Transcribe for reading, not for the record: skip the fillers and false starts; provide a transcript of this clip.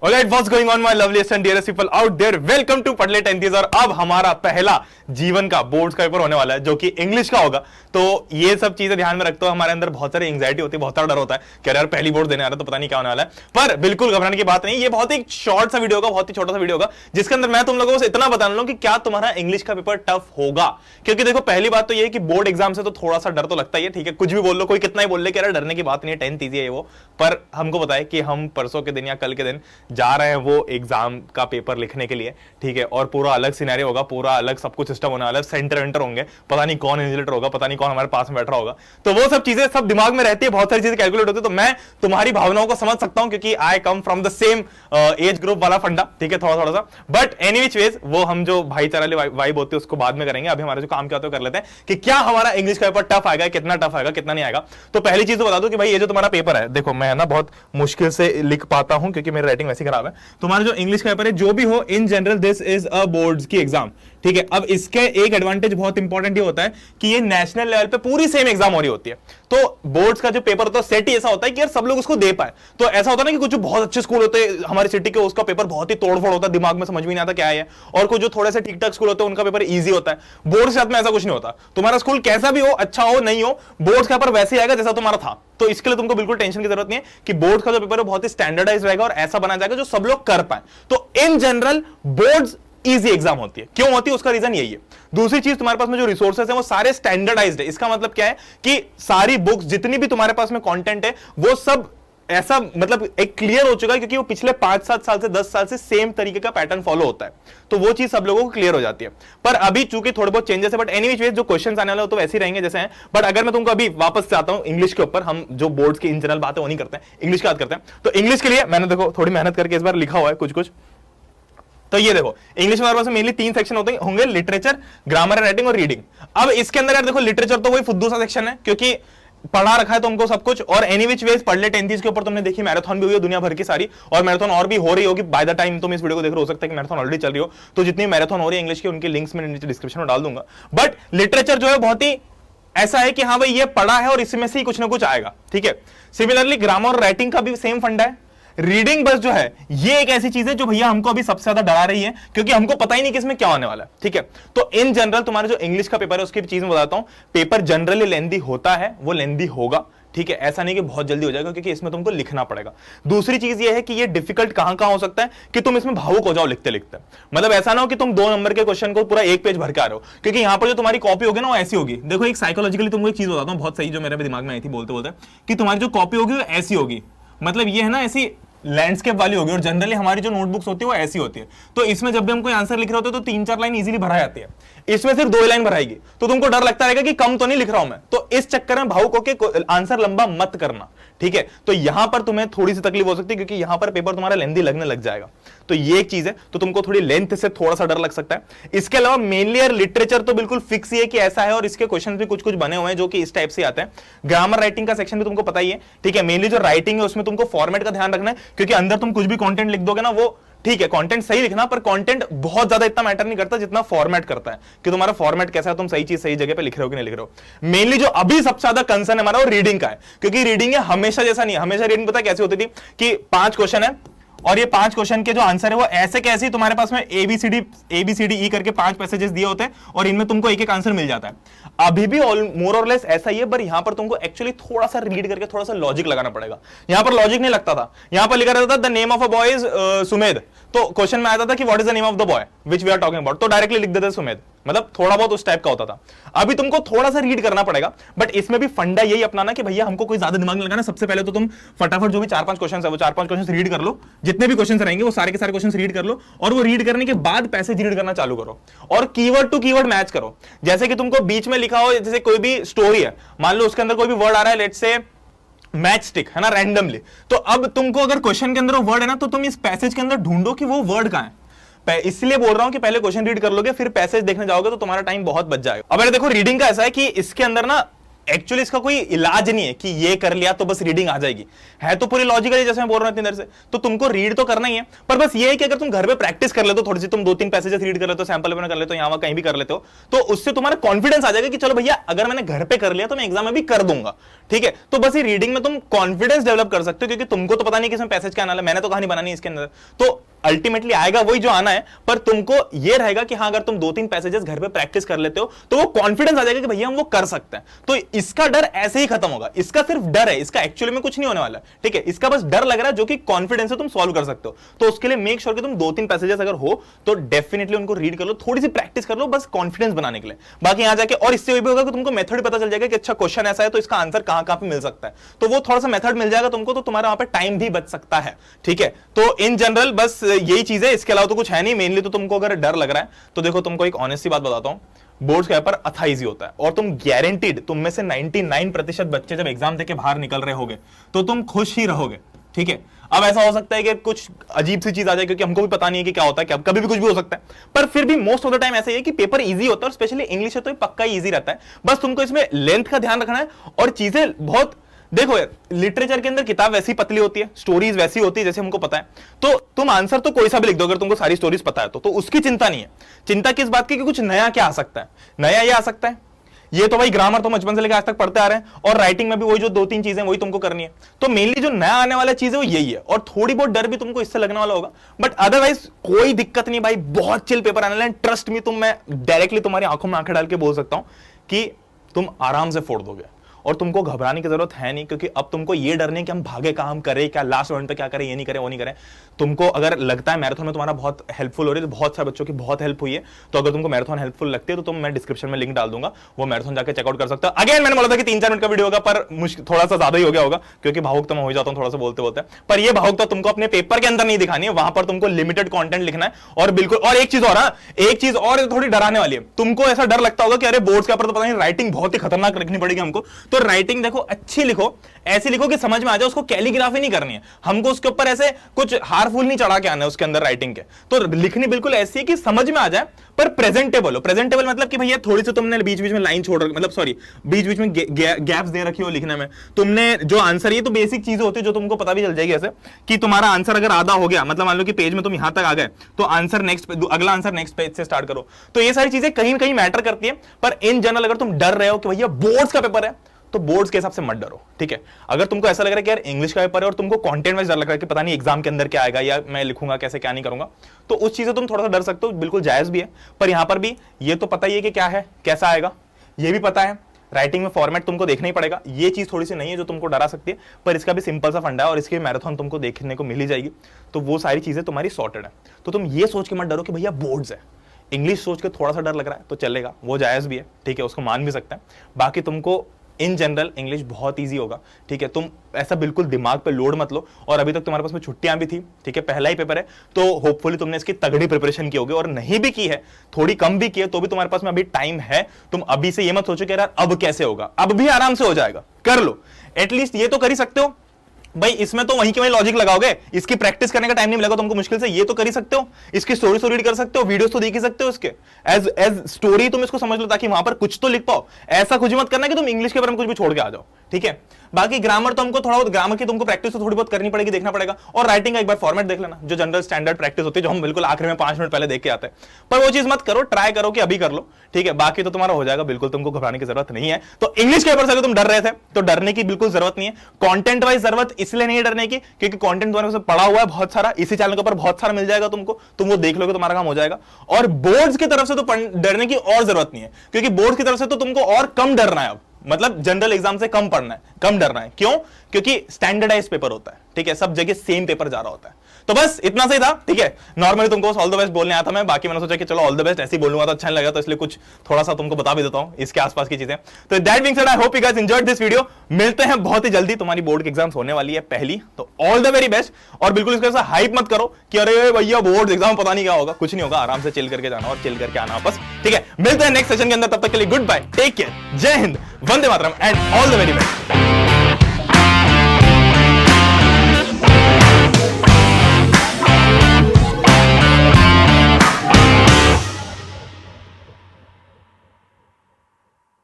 Alright, what's going on my loveliest and dearest people out there? Welcome to पढ़ ले 10th और अब हमारा पहला जीवन का बोर्ड्स का पेपर होने वाला है जो कि इंग्लिश का होगा। तो ये सब चीजें ध्यान में रखते हो, हमारे अंदर बहुत सारी एंग्जाइटी होती है, बहुत सारा डर होता है कि यार पहली बोर्ड देने आ रहा है तो पता नहीं क्या होने वाला है। पर बिल्कुल घबराने की बात नहीं, ये बहुत ही शॉर्ट सा वीडियो होगा, बहुत ही छोटा सा वीडियो होगा जिसके अंदर मैं तुम लोगों को इतना बताने लूं कि क्या तुम्हारा इंग्लिश का पेपर टफ होगा। क्योंकि देखो पहली बात तो ये है कि बोर्ड एग्जाम से तो थोड़ा सा डर तो लगता ही है, ठीक है, कुछ भी बोल लो, कोई कितना ही बोल ले कि यार डरने की बात नहीं है, 10th ईजी है वो। पर हमको पता है कि हम परसों के दिन या कल के दिन जा रहे हैं वो एग्जाम का पेपर लिखने के लिए, ठीक है, और पूरा अलग सिनेरियो होगा, पूरा अलग सब कुछ सिस्टम होने वाला है, सेंटर एंटर होंगे, पता नहीं कौन इन्विजिलेटर होगा, पता नहीं कौन हमारे पास में बैठ रहा होगा, तो वो सब चीजें सब दिमाग में रहती है, बहुत सारी चीजें कैलकुलेट होती है। तो मैं तुम्हारी भावनाओं को समझ सकता हूं क्योंकि I come from the same age group वाला फंडा, ठीक है, थोड़ा थोड़ा सा। बट एनी विच वेज वो हम जो भाईचारा वाइब होती है उसको बाद में करेंगे, अभी हमारा जो काम क्या होता है कर लेते हैं कि क्या हमारा इंग्लिश का पेपर टफ आएगा, कितना टफ आएगा, कितना नहीं आएगा। तो पहली चीज तो बता दो कि भाई ये जो तुम्हारा पेपर है, देखो मैं ना बहुत मुश्किल से लिख पाता हूं क्योंकि मेरी राइटिंग वैसी खराब है। तुम्हारा जो इंग्लिश का पेपर है जो भी हो, in general this is a boards की एग्जाम, ठीक है। अब इसके एक एडवांटेज बहुत इंपॉर्टेंट ये होता है कि ये नेशनल लेवल पे पूरी सेम एग्जाम हो रही होती है। तो बोर्ड्स का जो पेपर होता है सेट ही ऐसा होता है कि यार सब लोग उसको दे पाए। तो ऐसा होता है ना कि कुछ बहुत अच्छे स्कूल होते हैं हमारी सिटी के, उसका पेपर बहुत ही तोड़फोड़ होता है, दिमाग में समझ में नहीं आता क्या है, और कुछ जो थोड़े से ठीक ठाक स्कूल होते हैं उनका पेपर ईजी होता है। बोर्ड्स के साथ में ऐसा कुछ नहीं होता, तुम्हारा स्कूल कैसा भी हो, अच्छा हो नहीं हो, बोर्ड्स का पेपर वैसे ही आएगा जैसा तुम्हारा था। तो इसके लिए तुमको बिल्कुल टेंशन की जरूरत नहीं है कि बोर्ड का जो पेपर है बहुत ही स्टैंडर्डाइज रहेगा और ऐसा बना जाएगा जो सब लोग कर पाए। तो in general boards easy exam होती है। क्यों होती है उसका रीजन यही है। दूसरी चीज, तुम्हारे पास में जो रिसोर्सेज है वो सारे स्टैंडर्डाइज्ड है। इसका मतलब क्या है कि सारी बुक्स जितनी भी तुम्हारे पास में कंटेंट है वो सब ऐसा मतलब एक क्लियर हो चुका है क्योंकि वो पिछले 5-7 साल से 10 साल से सेम तरीके का पैटर्न फॉलो होता है। तो वो चीज सब लोगों को क्लियर हो जाती है। पर अभी चूंकि थोड़े बहुत चेंजेस है, बट एनीवेज जो क्वेश्चंस आने वाले तो वैसे ही रहेंगे जैसे हैं। बट अगर मैं तुमको अभी वापस से आता हूं इंग्लिश के ऊपर, हम जो बोर्ड्स की इन जनरल बातें वो नहीं करते हैं, इंग्लिश की बात करते हैं। तो इंग्लिश के लिए मैंने देखो थोड़ी मेहनत करके इस बार लिखा हुआ है कुछ कुछ। तो ये देखो इंग्लिश में हमारे पास मेनली 3 सेक्शन होंगे, लिटरेचर, ग्रामर, राइटिंग और रीडिंग। अब इसके अंदर यार देखो लिटरेचर तो वही फुद्दू सा सेक्शन है क्योंकि पढ़ा रखा है तुमको सब कुछ, और एनी विच वेज पढ़ ले 10th के ऊपर तुमने देखी मैराथन भी हुई है दुनिया भर की सारी, और मैराथन और भी हो रही होगी बाय द टाइम तुम इस वीडियो को देख रहे हो सकता है कि मैराथन ऑलरेडी चल रही हो। तो जितनी मैराथन हो रही है इंग्लिश की उनके लिंक्स में नीचे डिस्क्रिप्शन में डाल दूंगा। बट लिटरेचर जो है बहुत ही ऐसा है कि हाँ भाई ये पढ़ा है और इसमें से ही कुछ ना कुछ आएगा, ठीक है। सिमिलरली ग्रामर और राइटिंग का भी सेम फंडा है। रीडिंग बस जो है ये एक ऐसी चीज है जो भैया हमको अभी सबसे ज्यादा डरा रही है क्योंकि हमको पता ही नहीं कि इसमें क्या होने वाला है, ठीक है। तो इन जनरल तुम्हारा जो इंग्लिश का पेपर है उसकी चीज में बताता हूं, पेपर जनरली लेंदी होता है, वो लेंदी होगा, ठीक है। ऐसा नहीं कि बहुत जल्दी हो जाएगा क्योंकि इसमें तुमको लिखना पड़ेगा। दूसरी चीज ये है कि ये डिफिकल्ट कहां कहां हो सकता है कि तुम इसमें भावुक हो जाओ लिखते लिखते। मतलब ऐसा ना हो कि तुम 2 नंबर के क्वेश्चन को पूरा 1 पेज भर के आ रहे हो, क्योंकि यहां पर जो तुम्हारी कॉपी होगी ना वो ऐसी होगी। देखो एक साइकोलॉजिकली तुमको एक चीज बताता हूं बहुत सही जो मेरे दिमाग में आई थी बोलते बोलते, कि तुम्हारी जो कॉपी होगी वो ऐसी होगी, मतलब ये है ना ऐसी लैंडस्केप वाली होगी, और जनरली हमारी जो नोटबुक्स होती है वो ऐसी होती है। तो इसमें जब भी हम कोई आंसर लिख रहे होते हैं तो 3-4 लाइन इजीली भरा जाती है, इसमें सिर्फ 2 लाइन भराएगी तो तुमको डर लगता रहेगा कि कम तो नहीं लिख रहा हूं मैं। तो इस चक्कर में भावुक होकर आंसर लंबा मत करना, ठीक है। तो यहां पर तुम्हें थोड़ी सी तकलीफ हो सकती है क्योंकि यहां पर पेपर तुम्हारा लेंथी लगने लग जाएगा। तो ये एक चीज है, तो तुमको थोड़ी लेंथ से थोड़ा सा डर लग सकता है। इसके अलावा मेनली यार लिटरेचर तो बिल्कुल फिक्स ही है कि ऐसा है, और इसके क्वेश्चन भी कुछ कुछ बने हुए हैं जो कि इस टाइप से आते हैं। ग्रामर राइटिंग का सेक्शन भी तुमको पता ही है, ठीक है। मेनली जो राइटिंग है उसमें तुमको फॉर्मेट का ध्यान रखना है क्योंकि अंदर तुम कुछ भी कंटेंट लिख दोगे ना वो ठीक है, कंटेंट सही लिखना, पर कंटेंट बहुत ज्यादा इतना मैटर नहीं करता जितना फॉर्मेट करता है कि तुम्हारा फॉर्मेट कैसा है, तुम सही चीज सही जगह पे लिख रहे हो कि नहीं लिख रहे हो। मेनली जो अभी सबसे ज्यादा कंसर्न है हमारा वो रीडिंग का है, क्योंकि रीडिंग है हमेशा जैसा नहीं है। हमेशा रीडिंग पता कैसी होती थी कि 5 क्वेश्चन है और ये 5 क्वेश्चन के जो आंसर है वो ऐसे कैसे तुम्हारे पास में ABCD E करके 5 पैसेजेस दिए होते हैं और इनमें तुमको एक एक आंसर मिल जाता है। अभी भी मोर और लेस ऐसा ही है, पर यहां पर तुमको एक्चुअली थोड़ा सा रीड करके थोड़ा सा लॉजिक लगाना पड़ेगा। यहां पर लॉजिक नहीं लगता था, यहां पर लिखा रहता था the name of a boy is Sumedh, तो क्वेश्चन में आता था कि what is the name of the boy which we are talking about, तो डायरेक्टली लिख देते सुमेध। मतलब थोड़ा बहुत उस टाइप का होता था। अभी तुमको थोड़ा सा रीड करना पड़ेगा, बट इसमें भी फंडा यही अपनाना कि भैया हमको कोई ज्यादा दिमाग नहीं लगाना। सबसे पहले तो तुम फटाफट जो भी 4-5 क्वेश्चन है वो 4-5 क्वेश्चन रीड कर लो, जितने भी क्वेश्चन रहेंगे वो सारे के सारे क्वेश्चन रीड कर लो, और वो रीड करने के बाद पैसेज रीड करना चालू करो और कीवर्ड टू कीवर्ड मैच करो। जैसे कि तुमको बीच में लिखा हो, जैसे कोई भी स्टोरी है, मान लो उसके अंदर कोई भी वर्ड आ रहा है, लेट्स से मैच स्टिक है ना, रैंडमली, तो अब तुमको अगर क्वेश्चन के अंदर वो वर्ड है ना तो तुम इस पैसेज के अंदर ढूंढो कि वो वर्ड कहां है। इसलिए बोल रहा हूं कि पहले क्वेश्चन रीड कर लोगे फिर पैसेज देखने जाओगे तो तुम्हारा टाइम बहुत बच जाएगा। अब अगर देखो रीडिंग का ऐसा है कि इसके अंदर ना एक्चुअली इसका कोई इलाज नहीं है कि ये कर लिया तो बस रीडिंग आ जाएगी, है तो पूरी लॉजिकल, जैसे मैं बोल रहा हूं इतनी देर से, तो तुमको रीड तो करना ही है, पर बस ये है कि अगर तुम घर पे प्रैक्टिस कर लेते हो थोड़ी सी, तुम 2-3 पैसेजेस रीड कर लेते हो, सैंपल पेपर कर लेते हो, यहाँ कहीं भी कर लेते हो, तो उससे तुम्हारा कॉन्फिडेंस आ जाएगा कि चलो भैया अगर मैंने घर पे कर लिया तो मैं एग्जाम में भी कर दूंगा, ठीक है। तो बस ये रीडिंग में तुम कॉन्फिडेंस डेवलप कर सकते हो, क्योंकि तुमको तो पता नहीं कि इसमें पैसेज क्या आना है, मैंने तो कहानी बनानी है इसके अंदर, तो अल्टीमेटली आएगा वही जो आना है, पर तुमको ये रहेगा कि हाँ अगर तुम 2-3 पैसेजेस घर पे प्रैक्टिस कर लेते हो तो वो कॉन्फिडेंस आ जाएगा कि भैया हम वो कर सकते हैं। तो इसका डर ऐसे ही खत्म होगा, इसका सिर्फ डर है, इसका एक्चुअली में कुछ नहीं होने वाला, ठीक है। इसका बस डर लग रहा है जो कि कॉन्फिडेंस से तुम सॉल्व कर सकते हो। तो उसके लिए मेक श्योर कि तुम 2-3 पैसेजेस अगर हो तो डेफिनेटली उनको रीड कर लो, थोड़ी सी प्रैक्टिस कर लो, बस कॉन्फिडेंस बनाने के लिए। बाकी यहां जाके और इससे भी होगा कि तुमको मेथड पता चल जाएगा कि अच्छा क्वेश्चन ऐसा है तो इसका आंसर कहां कहां पे मिल सकता है, तो वो थोड़ा सा मेथड मिल जाएगा तुमको, तो तुम्हारा वहां पे टाइम भी बच सकता है, ठीक है। तो इन जनरल बस यही चीज है, इसके अलावा तो कुछ है नहीं। मेनली तो तुमको अगर डर लग रहा है तो देखो तुमको एक ऑनेस्ट सी बात बताता हूं, बोर्ड्स का पेपर अथा इजी होता है, और तुम गारंटीड, तुम में से 99% बच्चे जब एग्जाम देके बाहर निकल रहे होगे तो तुम खुश ही रहोगे, ठीक है। अब ऐसा हो सकता है कि कुछ अजीब सी चीज आ जाए, क्योंकि हमको भी पता नहीं है कि क्या होता है, कभी भी कुछ भी हो सकता है, पर फिर भी मोस्ट ऑफ द टाइम ऐसा है कि पेपर इजी होता है, और स्पेशली इंग्लिश है तो पक्का इजी रहता है। बस तुमको इसमें लेंथ का ध्यान रखना है, और चीजें बहुत, देखो यार लिटरेचर के अंदर किताब वैसी पतली होती है, स्टोरीज वैसी होती है जैसे हमको पता है, तो तुम आंसर तो कोई सा भी लिख दो अगर तुमको सारी स्टोरीज पता है तो उसकी चिंता नहीं है। चिंता किस बात की कि कुछ नया क्या आ सकता है, नया ये आ सकता है, ये तो भाई ग्रामर तो बचपन से लेकर आज तक पढ़ते आ रहे हैं, और राइटिंग में भी वही जो 2-3 चीजें वही तुमको करनी है। तो मेनली जो नया आने वाला चीज है वो यही है, और थोड़ी बहुत डर भी तुमको इससे लगने वाला होगा, बट अदरवाइज कोई दिक्कत नहीं भाई, बहुत चिल पेपर आने वाला है, ट्रस्ट मी। मैं डायरेक्टली तुम्हारी आंखों में आंखें डाल के बोल सकता हूं कि तुम आराम से फोड़ दोगे, और तुमको घबराने की जरूरत है नहीं, क्योंकि अब तुमको ये डर नहीं कि हम भागे कहां, हम करें क्या, लास्ट राउंड पे क्या करें, ये नहीं करें वो नहीं करें। तुमको अगर लगता है मैराथन में तुम्हारा बहुत हेल्पफुल हो रही है, तो बहुत सारे बच्चों की बहुत हेल्प हुई है, तो अगर तुमको मैराथन हेल्पफुल लगती है तो तुम, मैं डिस्क्रिप्शन में लिंक डाल दूंगा, वो मैराथन जाकर चेकआउट कर सकते हो। अगेन मैंने बोला था कि 3-4 मिनट का वीडियो होगा, पर थोड़ा सा ज्यादा ही हो गया होगा, क्योंकि भावुक तो मैं हो जाता हूं थोड़ा सा बोलते बोलते, पर ये भावुक तो तुमको अपने पेपर के अंदर नहीं दिखानी है, वहां पर तुमको लिमिटेड कंटेंट लिखना है। और बिल्कुल, और एक चीज और थोड़ी डराने वाली है, तुमको ऐसा डर लगता होगा कि अरे बोर्ड्स के ऊपर तो पता नहीं राइटिंग बहुत ही खतरनाक लिखनी पड़ेगी हमको, तो राइटिंग देखो अच्छी लिखो, ऐसी लिखो कि समझ में आ जाए, उसको कैलीग्राफी नहीं करनी है हमको, उसके ऊपर ऐसे कुछ हारफुल नहीं चढ़ा के आना है उसके अंदर राइटिंग के, तो लिखनी बिल्कुल ऐसी है कि समझ में आ जाए, पर प्रेजेंटेबल हो। प्रेजेंटेबल मतलब कि भैया थोड़ी सी तुमने बीच बीच में लाइन छोड़ रखी, मतलब सॉरी बीच बीच में गैप्स दे रखी हो लिखने में, तुमने जो आंसर, ये तो बेसिक चीजें होती है जो तुमको पता भी चल जाएगी ऐसे कि तुम्हारा आंसर अगर आधा हो गया, मतलब मान लो कि पेज में तुम यहां तक आ गए, तो आंसर नेक्स्ट, अगला आंसर नेक्स्ट पेज से स्टार्ट करो। तो ये सारी चीजें कहीं ना कहीं मैटर करती है, पर इन जनरल अगर तुम डर रहे हो कि भैया बोर्ड्स का पेपर है, तो बोर्ड्स के हिसाब से मत डरो, ठीक है। अगर तुमको ऐसा लग रहा है कि यार इंग्लिश का पेपर है और तुमको कंटेंट वाइज डर लग रहा है कि पता नहीं एग्जाम के अंदर क्या आएगा, या मैं लिखूंगा कैसे, क्या नहीं करूंगा, तो उस चीज से तुम थोड़ा सा डर सकते हो, बिल्कुल जायज भी है। पर यहां पर भी ये तो पता ही है कि क्या है, कैसा आएगा, ये भी पता है, राइटिंग में फॉर्मेट तुमको देखना ही पड़ेगा, ये चीज थोड़ी सी नहीं है जो तुमको डरा सकती है, पर इसका भी सिंपल सा फंडा है, और इसके मैराथन तुमको देखने को मिल ही जाएगी, तो वो सारी चीजें तुम्हारी सॉर्टेड है। तो तुम ये सोच के मत डरो कि भैया बोर्ड्स है, इंग्लिश सोच के थोड़ा सा डर लग रहा है तो चलेगा, वो जायज भी है, ठीक है, उसको मान भी सकते हैं। बाकी तुमको इन जनरल इंग्लिश बहुत इजी होगा, ठीक है। तुम ऐसा बिल्कुल दिमाग पे लोड मत लो, और अभी तक तुम्हारे पास में छुट्टियां भी थी, ठीक है, पहला ही पेपर है, तो होपफुली तुमने इसकी तगड़ी प्रिपरेशन की होगी, और नहीं भी की है, थोड़ी कम भी की है, तो भी तुम्हारे पास में अभी टाइम है। तुम अभी से ये मत सोचो कि यार अब कैसे होगा, अब भी आराम से हो जाएगा, कर लो, एटलीस्ट ये तो कर ही सकते हो भाई। इसमें तो वहीं के वहीं लॉजिक लगाओगे, इसकी प्रैक्टिस करने का टाइम नहीं मिलेगा तुमको मुश्किल से, ये तो कर ही सकते हो, इसकी स्टोरी रीड कर सकते हो, वीडियोस तो देख ही सकते हो इसके, एज स्टोरी तुम इसको समझ लो, ताकि वहां पर कुछ तो लिख पाओ। ऐसा कुछ मत करना कि तुम इंग्लिश के बारे में कुछ भी छोड़ के आ जाओ, ठीक है। बाकी ग्रामर तो हमको थोड़ा बहुत, ग्रामर की तुमको प्रैक्टिस तो थोड़ी बहुत करनी पड़ेगी, देखना पड़ेगा, और राइटिंग का एक बार फॉर्मेट देख लेना, जो जनरल स्टैंडर्ड प्रैक्टिस होती है, जो हम बिल्कुल आखिर में 5 मिनट पहले देख के आते हैं, पर वो चीज मत करो, ट्राई करो कि अभी कर लो, ठीक है। बाकी तो तुम्हारा हो जाएगा, बिल्कुल तुमको घबराने की जरूरत नहीं है। तो इंग्लिश के पेपर से अगर तुम डर रहे थे तो डरने की बिल्कुल जरूरत नहीं है। कंटेंट वाइज जरूरत इसलिए नहीं है डरने की, क्योंकि कंटेंट तुम्हारे पास पड़ा हुआ है बहुत सारा, इसी चैनल के ऊपर बहुत सारा मिल जाएगा तुमको, तुम वो देख लोगे, तुम्हारा काम हो जाएगा। और बोर्ड्स की तरफ से तो डरने की और जरूरत नहीं है, क्योंकि बोर्ड्स की तरफ से तो तुमको और कम डरना है, अब मतलब जनरल एग्जाम से कम पढ़ना है, कम डरना है। क्यों? क्योंकि स्टैंडर्डाइज पेपर होता है, ठीक है, सब जगह सेम पेपर जा रहा होता है। तो बस इतना सही था, ठीक है। नॉर्मली तुमको ऑल द बेस्ट बोलने आया था मैं, बाकी मैंने सोचा कि चलो ऑल द बेस्ट ऐसे ही बोलूंगा तो अच्छा नहीं लगा, तो इसलिए कुछ थोड़ा सा तुमको बता भी देता हूं इसके आसपास की चीजें। तो that being said, I hope you guys enjoyed this video. मिलते हैं बहुत ही जल्दी, तुम्हारी बोर्ड की एग्जाम्स होने वाली है पहली, तो ऑल द वेरी बेस्ट। और बिल्कुल इसके साथ हाइप मत करो कि अरे भैया बोर्ड एग्जाम पता नहीं क्या होगा, कुछ नहीं होगा, आराम से चिल करके जाना और चिल करके आना वापस, ठीक है। मिलते हैं नेक्स्ट सेशन के अंदर, तब तक के लिए गुड बाय, टेक केयर, जय हिंद, वंदे मातरम and all the very best.